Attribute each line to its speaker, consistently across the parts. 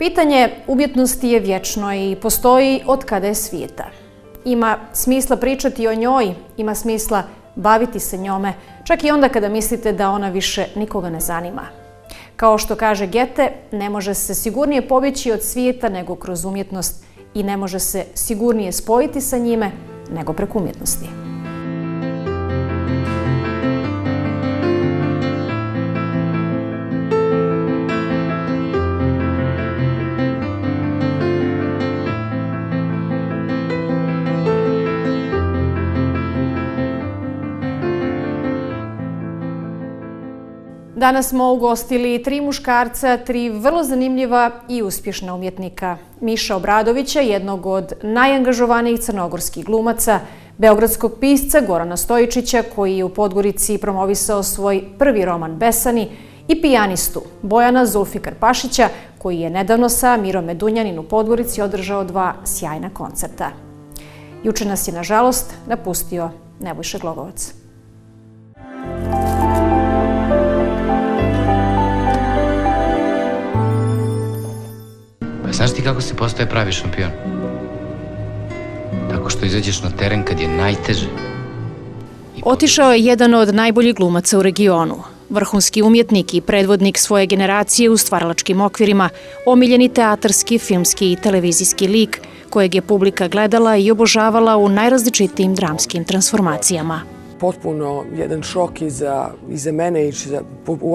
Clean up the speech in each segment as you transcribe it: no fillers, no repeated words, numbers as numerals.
Speaker 1: Pitanje umjetnosti je vječno i postoji od kada je svijeta. Ima smisla pričati o njoj, ima smisla baviti se njome, čak i onda kada mislite da ona više nikoga ne zanima. Kao što kaže Goethe, ne može se sigurnije pobjeći od svijeta nego kroz umjetnost i ne može se sigurnije spojiti sa njime nego preko umjetnosti. Danas smo ugostili 3 muškarca, 3 vrlo zanimljiva i uspješna umjetnika. Miša Obradovića, jednog od najangažovanijih crnogorskih glumaca, beogradskog pisca Gorana Stojičića, koji je u Podgorici promovisao svoj prvi roman Besani, i pijanistu Bojana Zulfikar Pašića, koji je nedavno sa Mirom Medunjanin u Podgorici održao 2 sjajna koncerta. Juče nas je, nažalost, napustio Nebojša Glogovac.
Speaker 2: Znaš ti kako se postaje pravi šampion? Tako što izađeš na teren kad je najteže.
Speaker 1: Otišao je jedan od najboljih glumaca u regionu. Vrhunski umjetnik i predvodnik svoje generacije u stvaralačkim okvirima, omiljeni teatarski, filmski i televizijski lik kojeg je publika gledala i obožavala u najrazličitijim dramskim transformacijama.
Speaker 3: Potpuno jedan šok i za mene i za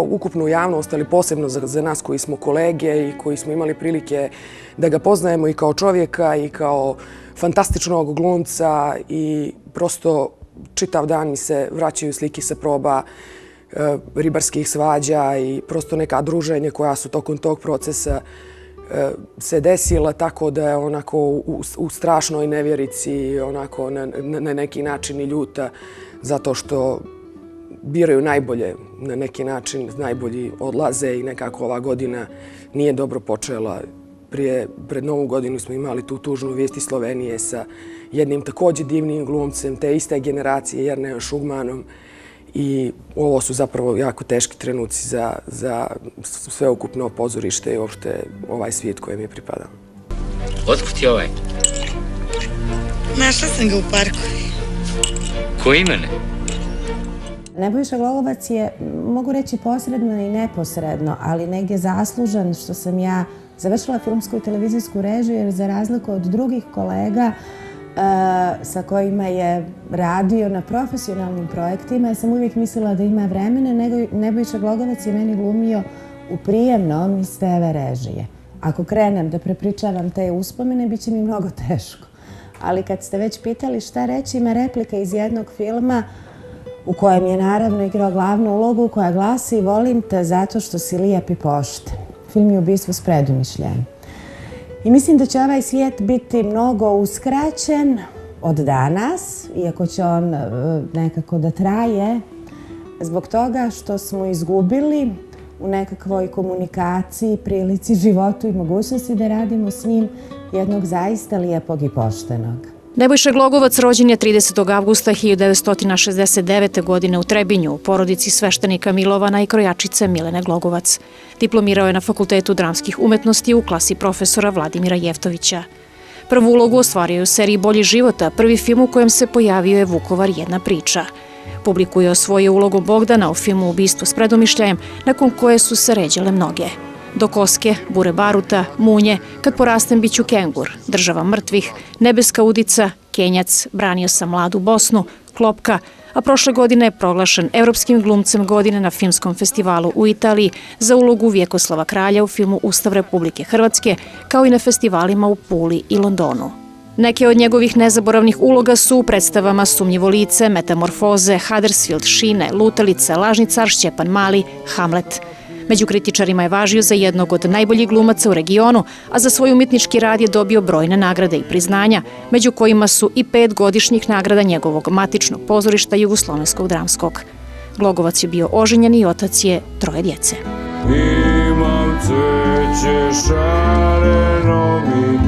Speaker 3: ukupnu javnost, ali posebno za nas koji smo kolege i koji smo imali prilike da ga poznajemo i kao čovjeka i kao fantastičnog glumca i prosto čitav dan mi se vraćaju slike sa proba ribarskih svađa i prosto neka druženja koja su tokom tog procesa se desila, tako da je onako u strašnoj nevjerici, onako na neki način i ljuta, zato što biraju najbolje na neki način, najbolji odlaze i nekako ova godina nije dobro počela. Pred Novu godinu smo imali tu tužnu vijest iz Slovenije sa jednim također divnim glumcem te iste generacije, Jernejom Šugmanom. I ovo su zapravo jako teški trenuci za sveukupno pozorište i uopšte ovaj svijet kojem je pripadao.
Speaker 2: Otkud ti ovaj?
Speaker 4: Našla sam ga u parku.
Speaker 2: Ko imene?
Speaker 5: Nebojša Glogovac je, mogu reći, posredno i neposredno, ali negdje zaslužan što sam ja završila filmsku i televizijsku režiju, jer za razliku od drugih kolega sa kojima je radio na profesionalnim projektima, ja sam uvijek mislila da ima vremena, nego Nebojša Glogovac je meni glumio u prijemnom iz TV režije. Ako krenem da prepričavam te uspomene, bit će mi mnogo teško. Ali kad ste već pitali šta reći, ima replika iz jednog filma u kojem je naravno igrao glavnu ulogu, koja glasi: "Volim te zato što si lijep i pošten." Film je Ubistvo s predumišljajem. I mislim da će ovaj svijet biti mnogo uskraćen od danas, iako će on nekako da traje, zbog toga što smo izgubili u nekakvoj komunikaciji, prilici, životu i mogućnosti da radimo s njim jednog zaista lijepog i poštenog.
Speaker 1: Nebojša Glogovac rođen je 30. avgusta 1969. godine u Trebinju, u porodici sveštenika Milovana i krojačice Milene Glogovac. Diplomirao je na Fakultetu dramskih umetnosti u klasi profesora Vladimira Jeftovića. Prvu ulogu ostvario je u seriji Bolji života, prvi film u kojem se pojavio je Vukovar, jedna priča. Publiku je osvojio ulogom Bogdana u filmu Ubistvo s predumišljajem, nakon koje su se ređale mnoge. Do koske, Bure baruta, Munje, Kad porastem biću kengur, Država mrtvih, Nebeska udica, Kenjac, Branio sam mladu Bosnu, Klopka, a prošle godine je proglašen Evropskim glumcem godine na filmskom festivalu u Italiji za ulogu Vjekoslava Kralja u filmu Ustav Republike Hrvatske, kao i na festivalima u Puli i Londonu. Neke od njegovih nezaboravnih uloga su u predstavama Sumnjivo lice, Metamorfoze, Huddersfield, Šine, Lutalica, Lažni car, Šćepan Mali, Hamlet. Među kritičarima je važio za jednog od najboljih glumaca u regionu, a za svoj umjetnički rad je dobio brojne nagrade i priznanja, među kojima su i 5 godišnjih nagrada njegovog matičnog pozorišta Jugoslovenskog dramskog. Glogovac je bio oženjen i otac je 3 djece.
Speaker 6: Imam cveće šareno mi,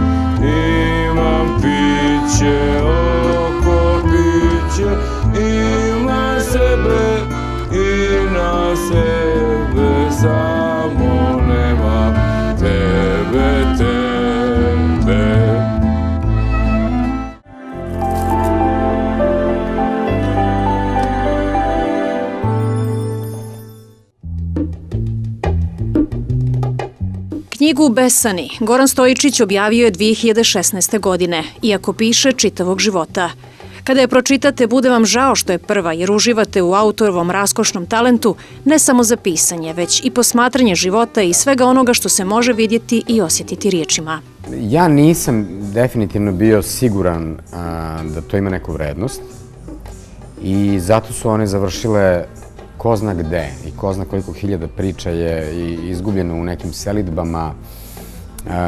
Speaker 6: imam piće oko piće, imam sebe i na sebe, samo nema tebe.
Speaker 1: Knjigu Besani Goran Stojičić objavio je 2016. godine, iako piše čitavog života. Kada je pročitate, bude vam žao što je prva, jer uživate u autorovom raskošnom talentu ne samo za pisanje, već i posmatranje života i svega onoga što se može vidjeti i osjetiti riječima.
Speaker 4: Ja nisam definitivno bio siguran da to ima neku vrednost i zato su one završile ko zna gde i ko zna koliko hiljada priča je izgubljeno u nekim selidbama,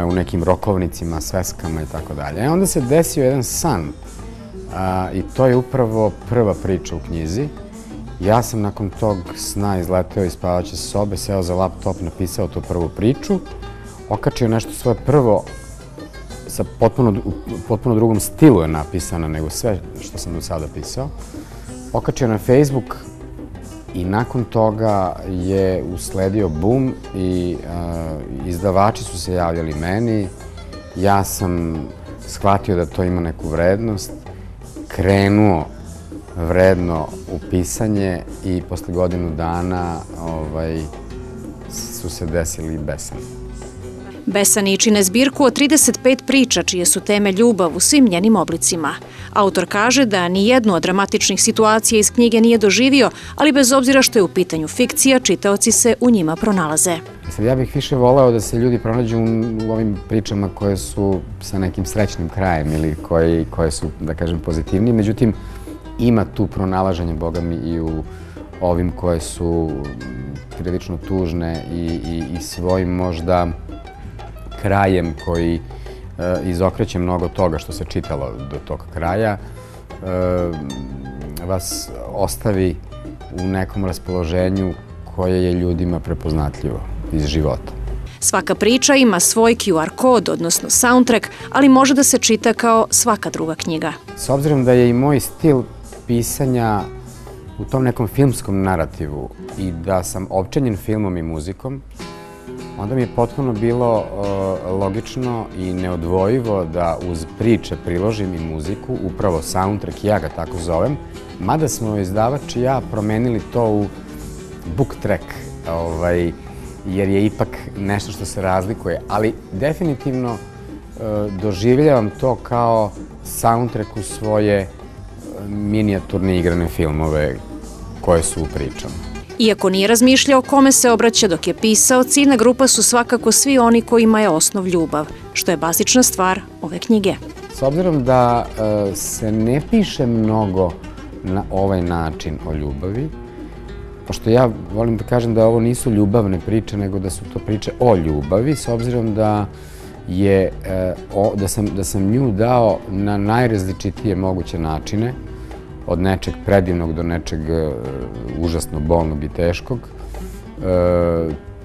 Speaker 4: u nekim rokovnicima, sveskama i tako dalje. Onda se desio jedan san i to je upravo prva priča u knjizi. Ja sam nakon tog sna izleteo iz spavaće sobe, seo za laptop, napisao tu prvu priču, okačio nešto svoje prvo, sa potpuno drugom stilu je napisano nego sve što sam do sada pisao. Okačio na Facebook i nakon toga je usledio bum i izdavači su se javljali meni. Ja sam shvatio da to ima neku vrednost, krenuo vredno u pisanje i posle godinu dana su se desili Besani.
Speaker 1: Besani čine zbirku od 35 priča čije su teme ljubav u svim njenim oblicima. Autor kaže da ni jednu od dramatičnih situacija iz knjige nije doživio, ali bez obzira što je u pitanju fikcija, čitaoci se u njima pronalaze.
Speaker 4: Ja bih više voleo da se ljudi pronađu u ovim pričama koje su sa nekim srećnim krajem ili koje su, da kažem, pozitivnije. Međutim, ima tu pronalaženje, boga mi, i u ovim koje su prilično tužne i svojim možda krajem koji izokreće mnogo toga što se čitalo do tog kraja, vas ostavi u nekom raspoloženju koje je ljudima prepoznatljivo iz života.
Speaker 1: Svaka priča ima svoj QR kod, odnosno soundtrack, ali može da se čita kao svaka druga knjiga.
Speaker 4: S obzirom da je i moj stil pisanja u tom nekom filmskom narativu i da sam opčenjen filmom i muzikom, onda mi je potpuno bilo logično i neodvojivo da uz priče priložim i muziku, upravo soundtrack, ja ga tako zovem, mada smo izdavač i ja promenili to u book track, jer je ipak nešto što se razlikuje, ali definitivno doživljavam to kao soundtrack u svoje minijaturne igrane filmove koje su u pričama.
Speaker 1: Iako nije razmišljao kome se obraća dok je pisao, ciljna grupa su svakako svi oni kojima je osnov ljubav, što je bazična stvar ove knjige.
Speaker 4: S obzirom da se ne piše mnogo na ovaj način o ljubavi, pošto ja volim da kažem da ovo nisu ljubavne priče, nego da su to priče o ljubavi, s obzirom da sam nju dao na najrazličitije moguće načine, od nečeg predivnog do nečeg užasno bolnog i teškog.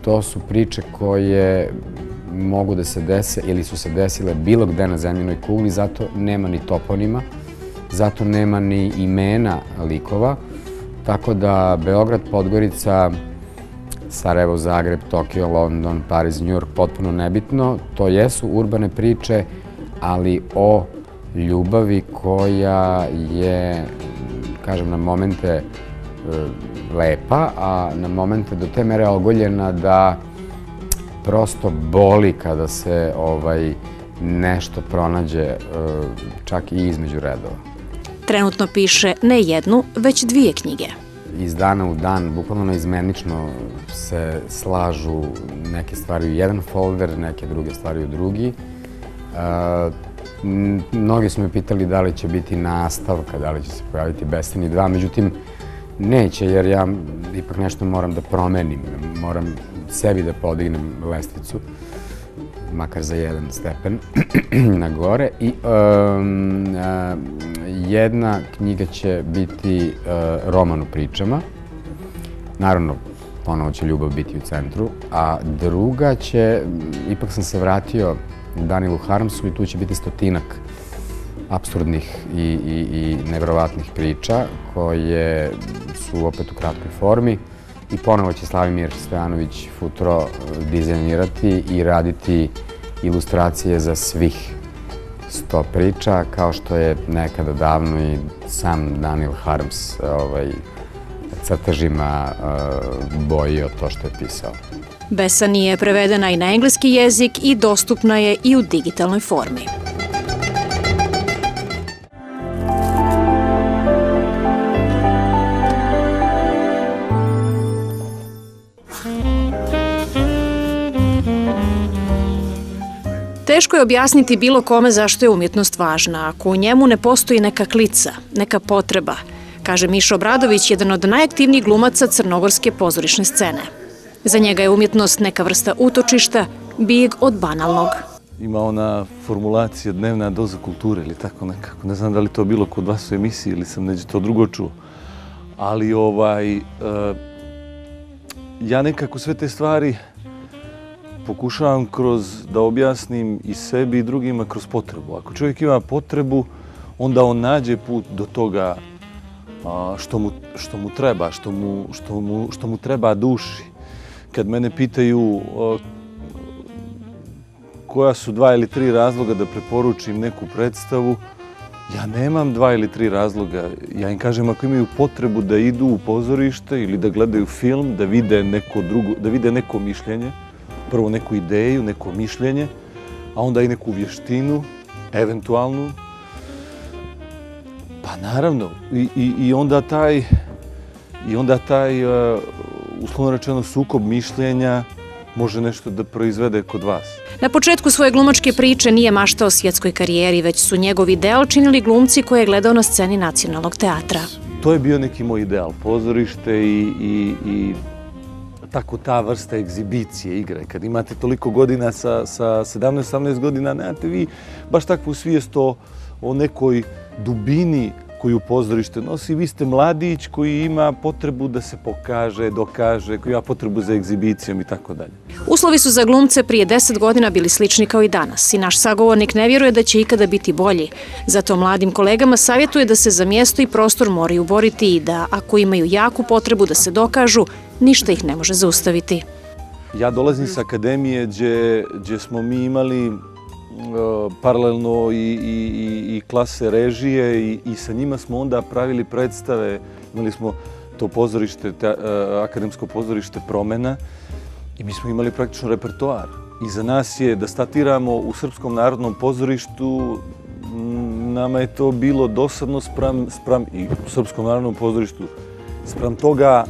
Speaker 4: To su priče koje mogu da se dese ili su se desile bilo gde na zemljinoj kugli, zato nema ni toponima, zato nema ni imena likova, tako da Beograd, Podgorica, Sarajevo, Zagreb, Tokio, London, Pariz, New York, potpuno nebitno. To jesu urbane priče, ali o ljubavi koja je, kažem, na momente lepa, a na momente do te mere ogoljena da prosto boli kada se nešto pronađe čak i između redova.
Speaker 1: Trenutno piše ne jednu, već 2 knjige.
Speaker 4: Iz dana u dan, bukvalno naizmenično se slažu neke stvari u jedan folder, neke druge stvari u drugi. Mnogi su me pitali da li će biti nastavka, da li će se pojaviti Besani 2, međutim neće, jer ja ipak nešto moram da promenim, moram sebi da podignem lestvicu, makar za 1 stepen na gore. I jedna knjiga će biti roman o pričama, naravno ponovo će ljubav biti u centru, a druga će, ipak sam se vratio Danielu Harmsu i tu će biti 100-ak apsurdnih i nevjerovatnih priča koje su opet u kratkoj formi i ponovo će Slavimir Stojanović Futro dizajnirati i raditi ilustracije za svih 100 priča, kao što je nekada davno i sam Daniel Harms crtežima bojio to što je pisao.
Speaker 1: Besani je prevedena i na engleski jezik i dostupna je i u digitalnoj formi. Teško je objasniti bilo kome zašto je umjetnost važna, ako u njemu ne postoji neka klica, neka potreba, kaže Miša Obradović, jedan od najaktivnijih glumaca crnogorske pozorišne scene. Za njega je umjetnost neka vrsta utočišta, bijeg od banalnog.
Speaker 7: Ima ona formulacija dnevna doza kulture ili tako nekako. Ne znam da li to bilo kod vas u emisiji ili sam neđe to drugo čuo. Ali ja nekako sve te stvari pokušavam da objasnim i sebi i drugima kroz potrebu. Ako čovjek ima potrebu, onda on nađe put do toga što mu treba, što mu treba duši. Kad mene pitaju koja su 2 ili 3 razloga da preporučim neku predstavu, ja nemam 2 ili 3 razloga. Ja im kažem ako imaju potrebu da idu u pozorište ili da gledaju film, da vide neko mišljenje, prvo neku ideju, neko mišljenje, a onda i neku vještinu, eventualnu. Pa naravno, i onda taj uslovno rečeno sukob mišljenja može nešto da proizvede kod vas.
Speaker 1: Na početku svoje glumačke priče nije maštao o svjetskoj karijeri, već su njegov ideal činili glumci koje je gledao na sceni Nacionalnog teatra.
Speaker 7: To je bio neki moj ideal, pozorište i tako ta vrsta egzibicije igre. Kad imate toliko godina sa 17-18 godina, nemate vi baš takvu svijest o nekoj dubini koju pozorište nosi. Vi ste mladić koji ima potrebu da se pokaže, dokaže, koji ima potrebu za egzibicijom i tako dalje.
Speaker 1: Uslovi su za glumce prije 10 godina bili slični kao i danas i naš sagovornik ne vjeruje da će ikada biti bolji. Zato mladim kolegama savjetuje da se za mjesto i prostor moraju boriti i da, ako imaju jaku potrebu da se dokažu, ništa ih ne može zaustaviti.
Speaker 7: Ja dolazim sa akademije gdje smo mi imali paralelno i klase režije i sa njima smo onda pravili predstave. Imali smo to pozorište, akademsko pozorište Promena i mi smo imali praktično repertoar. I za nas je da statiramo u Srpskom narodnom pozorištu, nama je to bilo dosadno spram i u Srpskom narodnom pozorištu, spram toga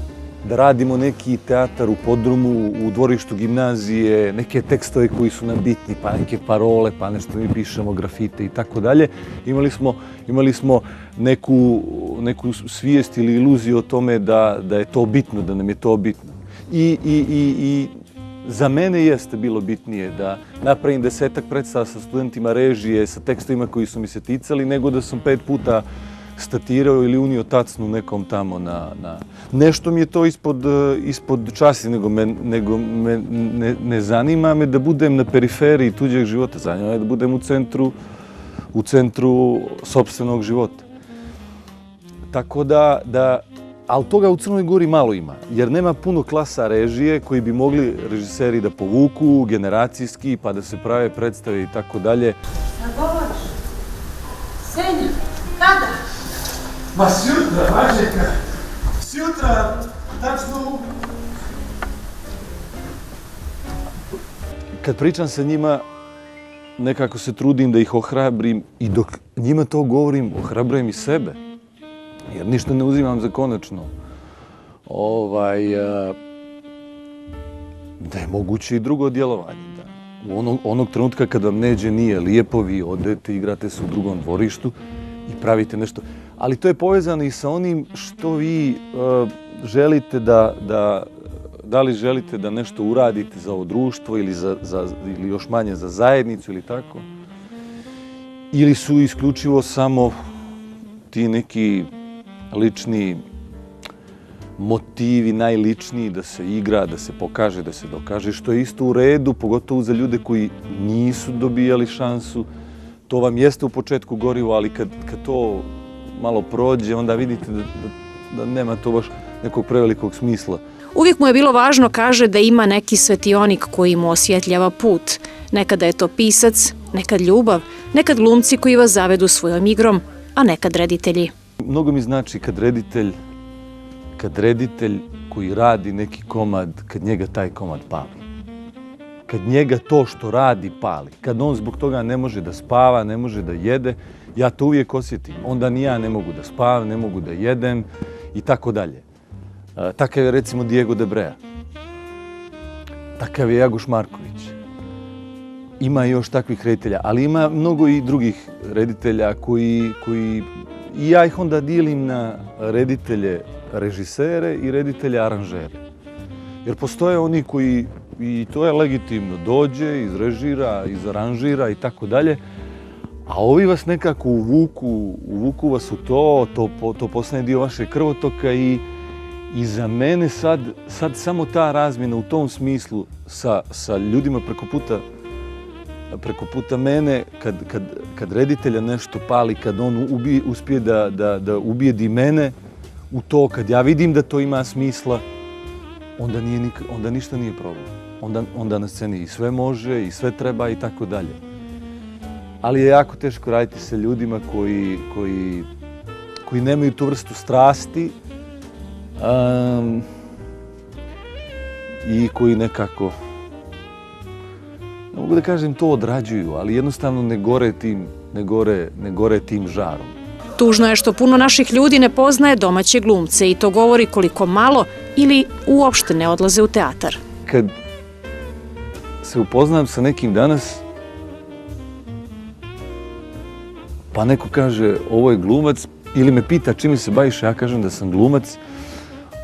Speaker 7: da radimo neki teatar u podrumu, u dvorištu gimnazije, neke tekstove koji su nam bitni, pa neke parole, pa nešto mi pišemo, grafite i tako dalje. Imali smo neku svijest ili iluziju o tome da je to bitno, da nam je to bitno. I za mene jeste bilo bitnije da napravim 10-ak predstava sa studentima režije, sa tekstovima koji su mi se ticali, nego da sam 5 puta statirao ili unio tacnu nekom tamo na... Nešto mi je to ispod časti, nego ne zanima me da budem na periferiji tuđeg života, zanima me da budem u centru sopstvenog života. Tako da, ali toga u Crnoj Gori malo ima, jer nema puno klasa režije koji bi mogli režiseri da povuku generacijski, pa da se prave predstave i tako dalje.
Speaker 8: Šta govoriš? Senja, kada?
Speaker 9: Ma sjutra, Mađeka, sjutra, tačno...
Speaker 7: Kad pričam sa njima, nekako se trudim da ih ohrabrim i dok njima to govorim, ohrabrujem i sebe. Jer ništa ne uzimam za konačno. Da je moguće i drugo djelovanje. Onog trenutka kad vam neđe nije lijepo, vi odete, igrate se u drugom dvorištu i pravite nešto. Ali to je povezano i sa onim što vi želite da li želite da nešto uradite za ovo društvo ili još manje za zajednicu ili tako. Ili su isključivo samo ti neki lični motivi, najličniji, da se igra, da se pokaže, da se dokaže, što je isto u redu, pogotovo za ljude koji nisu dobijali šansu. To vam jeste u početku gorivo, ali kad to malo prođe, onda vidite da nema to baš nekog prevelikog smisla.
Speaker 1: Uvijek mu je bilo važno, kaže, da ima neki svetionik koji mu osvjetljava put. Nekada je to pisac, nekad ljubav, nekad glumci koji vas zavedu svojom igrom, a nekad reditelji.
Speaker 7: Mnogo mi znači kad reditelj koji radi neki komad, kad njega taj komad pali. kad njega to što radi pali, kad on zbog toga ne može da spava, ne može da jede, ja to uvijek osjetim. Onda ni ja ne mogu da spavam, ne mogu da jedem i tako dalje. Takav je recimo Diego Debrea. Takav je Jagoš Marković. Ima još takvih reditelja, ali ima mnogo i drugih reditelja koji i ja ih onda dijelim na reditelje režisere i reditelje aranžere. Jer postoje oni koji, i to je legitimno, dođe, izrežira, izaranžira i tako dalje, a ovi vas nekako uvuku vas u to postane dio vašeg krvotoka i za mene sad samo ta razmjena u tom smislu sa ljudima preko puta mene, kad reditelja nešto pali, kad on uspije da ubijedi mene u to, kad ja vidim da to ima smisla, onda ništa nije problem. Onda na sceni i sve može, i sve treba i tako dalje. Ali je jako teško raditi sa ljudima koji nemaju tu vrstu strasti i koji nekako, ne mogu da kažem to odrađuju, ali jednostavno ne gore tim žarom.
Speaker 1: Tužno je što puno naših ljudi ne poznaje domaće glumce i to govori koliko malo ili uopšte ne odlaze u teatar.
Speaker 7: Kad se upoznam sa nekim danas, pa neko kaže ovo je glumac ili me pita čime se baviš, ja kažem da sam glumac,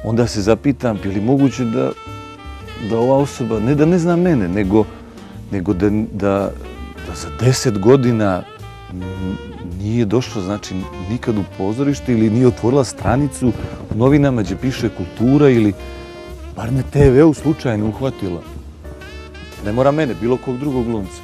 Speaker 7: onda se zapitam je li moguće da ova osoba, ne da ne zna mene, nego da za 10 godina nije došlo, znači, nikad u pozorište ili nije otvorila stranicu u novinama gdje piše kultura ili bar na TV-u slučajno uhvatila. Ne mora mene, bilo kog drugog glumca.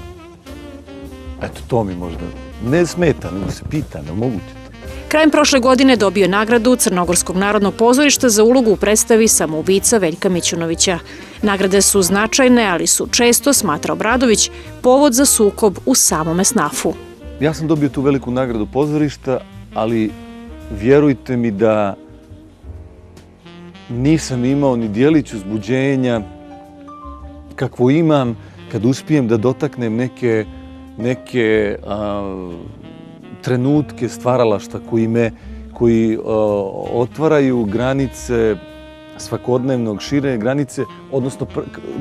Speaker 7: Eto, to mi možda ne smeta, nego se pita, ne moguće to.
Speaker 1: Krajem prošle godine dobio je nagradu Crnogorskog narodnog pozorišta za ulogu u predstavi Samoubica Veljka Mićunovića. Nagrade su značajne, ali su često, smatra Obradović, povod za sukob u samome SNAF-u.
Speaker 7: Ja sam dobio tu veliku nagradu pozorišta, ali vjerujte mi da nisam imao ni djelić uzbuđenja kakvo imam kad uspijem da dotaknem neke trenutke stvaralaštva koji otvaraju granice svakodnevnog, šire granice, odnosno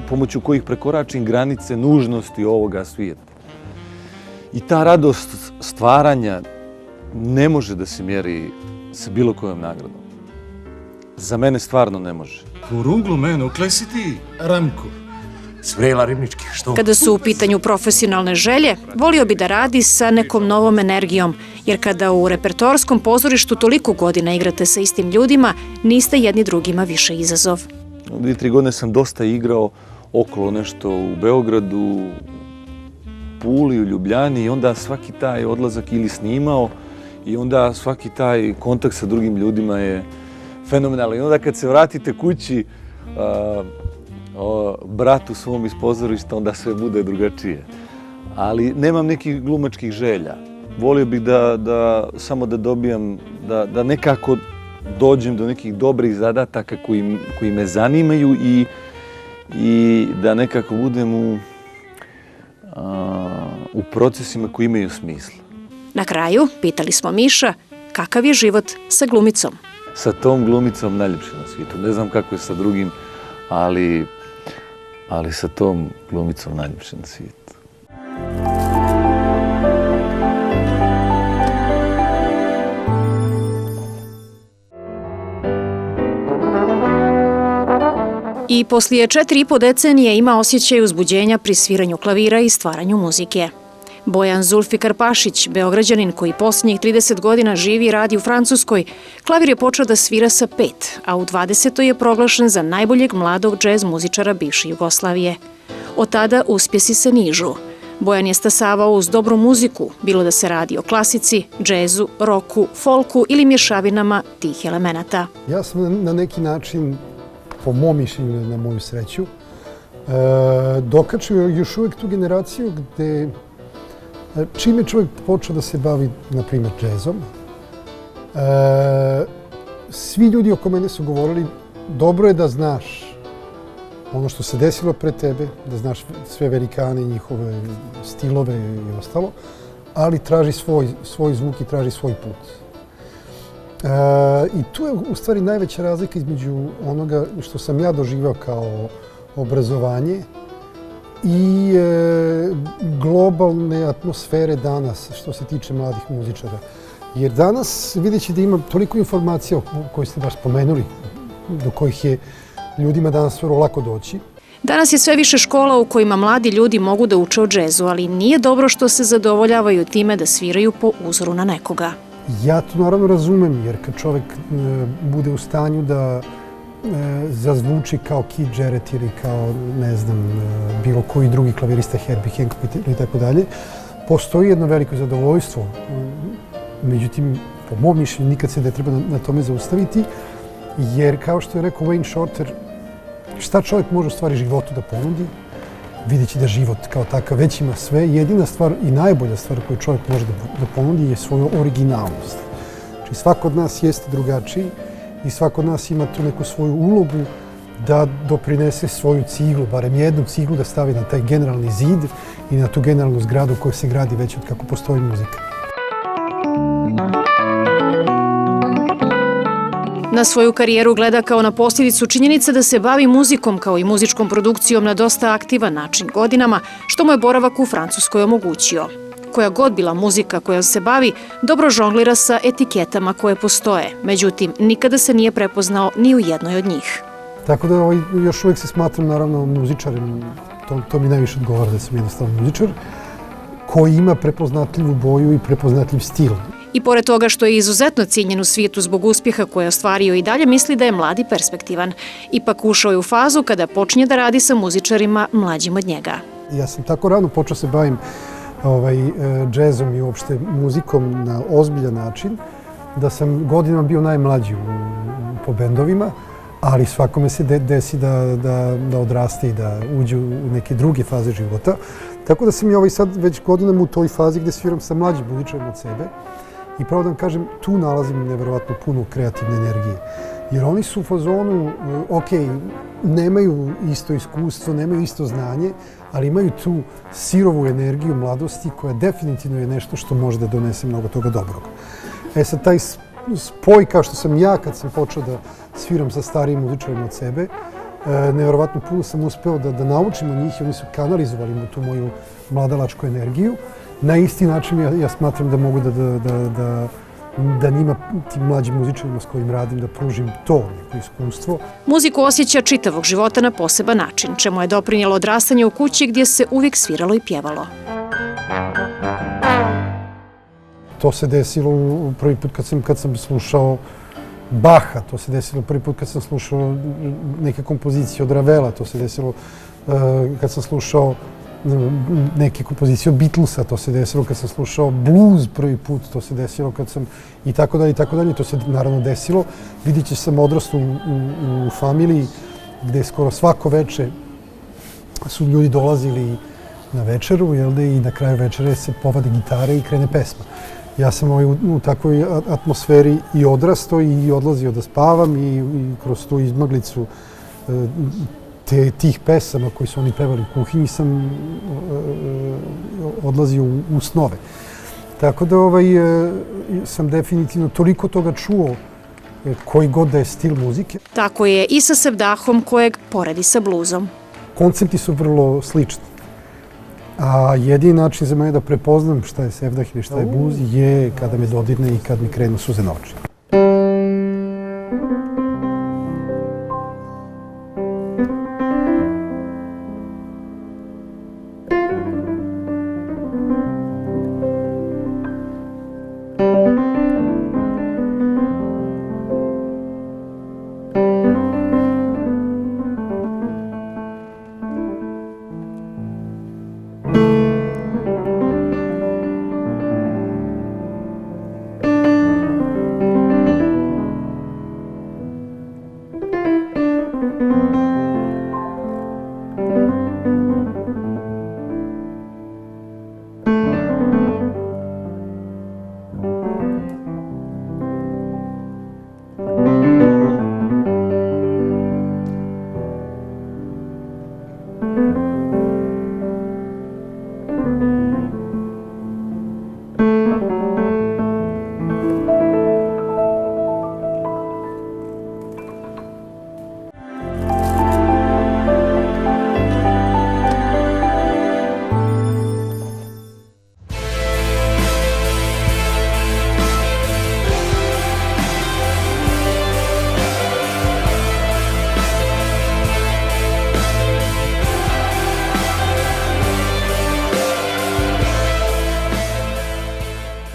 Speaker 7: pomoću kojih prekoračim granice nužnosti ovoga svijeta. I ta radost stvaranja ne može da se mjeri sa bilo kojom nagradom. Za mene stvarno ne može.
Speaker 9: Kurunglu mene, uklesi ti, Ramko. Svrela ribnički, što?
Speaker 1: Kada su u pitanju profesionalne želje, volio bi da radi sa nekom novom energijom, jer kada u repertoarskom pozorištu toliko godina igrate sa istim ljudima, niste jedni drugima više izazov.
Speaker 7: 2-3 godine sam dosta igrao okolo nešto u Beogradu, Puli, u Ljubljani i onda svaki taj odlazak ili snimao i onda svaki taj kontakt sa drugim ljudima je fenomenalan. I onda kad se vratite kući, bratu svom iz pozorišta, onda sve bude drugačije. Ali nemam nekih glumačkih želja. Volio bih samo da dobijam, da nekako dođem do nekih dobrih zadataka koji me zanimaju i da nekako budem u procesima koji imaju smisla.
Speaker 1: Na kraju, pitali smo Miša, kakav je život sa glumicom?
Speaker 7: Sa tom glumicom najljepše na svijetu. Ne znam kako je sa drugim, ali sa tom glumicom najljepše na svijetu.
Speaker 1: I poslije 4,5 decenije ima osjećaj uzbuđenja pri sviranju klavira i stvaranju muzike. Bojan Zulfikar Pašić, Beograđanin koji posljednjih 30 godina živi i radi u Francuskoj, klavir je počeo da svira sa 5, a u 20. je proglašen za najboljeg mladog džez muzičara bivše Jugoslavije. Od tada uspjesi se nižu. Bojan je stasavao uz dobru muziku, bilo da se radi o klasici, džezu, roku, folku ili mješavinama tih elemenata.
Speaker 10: Ja sam na neki način, po mom mišljenju, na moju sreću, dokačio još uvijek tu generaciju gde čim je čovjek počeo da se bavi, na primjer, džezom, svi ljudi oko mene su govorili dobro je da znaš ono što se desilo pre tebe, da znaš sve velikane, njihove stilove i ostalo, ali traži svoj zvuk i traži svoj put. I tu je u stvari najveća razlika između onoga što sam ja doživao kao obrazovanje i globalne atmosfere danas što se tiče mladih muzičara. Jer danas vidjet će da ima toliko informacija koje ste baš spomenuli, do kojih je ljudima danas vrlo lako doći.
Speaker 1: Danas je sve više škola u kojima mladi ljudi mogu da uče o džezu, ali nije dobro što se zadovoljavaju time da sviraju po uzoru na nekoga.
Speaker 10: Ja to naravno razumem, jer kad čovek bude u stanju da zazvuči kao Keith Jarrett ili kao, ne znam, bilo koji drugi klavirista, Herbie Hancock ili tako dalje, postoji jedno veliko zadovoljstvo. Međutim, po mom mišljenju, nikad se ne treba na tome zaustaviti, jer kao što je rekao Wayne Shorter, šta čovjek može u stvari životu da ponudi, vidjet će da život kao takav već ima sve. Jedina stvar i najbolja stvar koju čovjek može da ponudi je svoju originalnost. Znači, svako od nas jeste drugačiji i svako od nas ima tu neku svoju ulogu da doprinese svoju ciglu, barem jednu ciglu da stavi na taj generalni zid i na tu generalnu zgradu koja se gradi već od kako postoji muzika.
Speaker 1: Na svoju karijeru gleda kao na posljedicu činjenice da se bavi muzikom kao i muzičkom produkcijom na dosta aktivan način godinama, što mu je boravak u Francuskoj omogućio. Koja god bila muzika kojom se bavi, dobro žonglira sa etiketama koje postoje. Međutim, nikada se nije prepoznao ni u jednoj od njih.
Speaker 10: Tako da još uvijek se smatram naravno muzičarem, to mi najviše odgovara da sam jednostavno muzičar, koji ima prepoznatljivu boju i prepoznatljiv stil.
Speaker 1: I pored toga što je izuzetno cijenjen u svijetu zbog uspjeha koje je ostvario i dalje misli da je mlad i perspektivan. Ipak ušao je u fazu kada počinje da radi sa muzičarima mlađim od njega.
Speaker 10: Ja sam tako rano počeo se bavim džezom i uopšte muzikom na ozbiljan način, da sam godinama bio najmlađi po bendovima, ali svakome se desi da odraste i da uđe u neke druge faze života. Tako da sam ja sad već godinama u toj fazi gde sviram sa mlađim muzičarima od sebe. I pravo da vam kažem, tu nalazim nevjerovatno puno kreativne energije. Jer oni su u fazonu, nemaju isto iskustvo, nemaju isto znanje, ali imaju tu sirovu energiju mladosti koja definitivno je nešto što može da donese mnogo toga dobrog. Sad, taj spoj kao što sam ja kad sam počeo da sviram sa starijim muzičarima od sebe, nevjerovatno puno sam uspeo da naučim od njih i oni su kanalizovali tu moju mladalačku energiju. Na isti način ja smatram da mogu da njima, tim mlađim muzičarima s kojim radim, da pružim to neko iskustvo.
Speaker 1: Muziku osjeća čitavog života na poseban način, čemu je doprinijelo odrastanje u kući gdje se uvijek sviralo i pjevalo.
Speaker 10: To se desilo prvi put kad sam slušao Baha, to se desilo prvi put kad sam slušao neke kompozicije od Ravela, to se desilo kad sam slušao neke kompozicije od Beatlesa, to se desilo kad sam slušao blues prvi put, to se desilo kad sam i tako dalje, to se naravno desilo. Vidjet će sam odrastu u familiji gde skoro svako veče su ljudi dolazili na večeru, i na kraju večere se povade gitare i krene pesma. Ja sam u takvoj atmosferi i odrastao i odlazio da spavam i kroz tu izmaglicu tih pesama koji su oni pevali u kuhinji sam odlazio u snove. Tako da sam definitivno toliko toga čuo koji god da je stil muzike.
Speaker 1: Tako je i sa sevdahom kojeg poredi sa bluzom.
Speaker 10: Koncepti su vrlo slični. A jedini način za mene da prepoznam šta je sevdah ili šta je bluz je kada me dodirne i kad mi krenu suze na oči.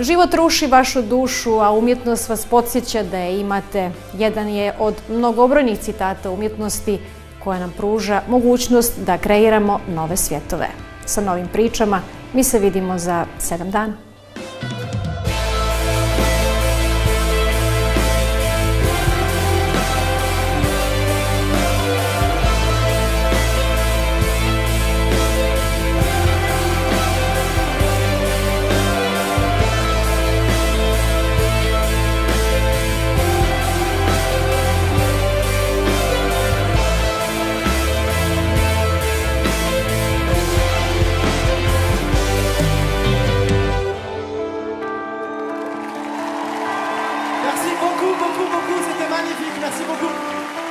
Speaker 1: Život ruši vašu dušu, a umjetnost vas podsjeća da je imate. Jedan je od mnogobrojnih citata umjetnosti koja nam pruža mogućnost da kreiramo nove svjetove. Sa novim pričama mi se vidimo za 7 dana.
Speaker 11: Merci beaucoup, beaucoup, beaucoup. C'était magnifique. Merci beaucoup.